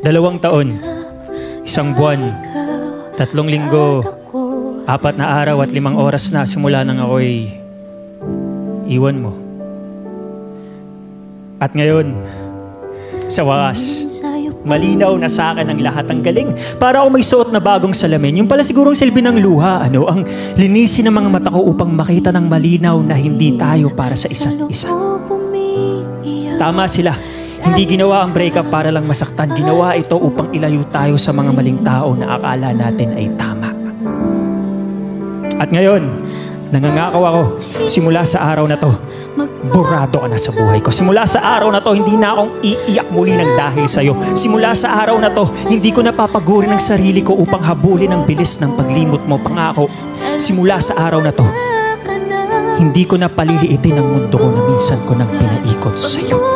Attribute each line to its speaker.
Speaker 1: 2 taon, 1 buwan, 3 linggo, 4 na araw at 5 oras na simula nang ako'y iwan mo. At ngayon, sa wakas, malinaw na sa akin ang lahat. Ang galing. Para ako may suot na bagong salamin. Yung pala sigurong silbi ng luha, ang linisin ng mga mata ko upang makita ng malinaw na hindi tayo para sa isa't isa. Tama sila. Hindi ginawa ang breakup para lang masaktan. Ginawa ito upang ilayo tayo sa mga maling tao na akala natin ay tama. At ngayon, nangangako ako, simula sa araw na to, burado ka na sa buhay ko. Simula sa araw na to, hindi na akong iiyak muli ng dahil sa'yo. Simula sa araw na to, hindi ko napapagurin ang sarili ko upang habulin ang bilis ng paglimot mo. Pangako, simula sa araw na to, hindi ko na paliliitin ang mundo ko na minsan ko nang pinaikot sa'yo.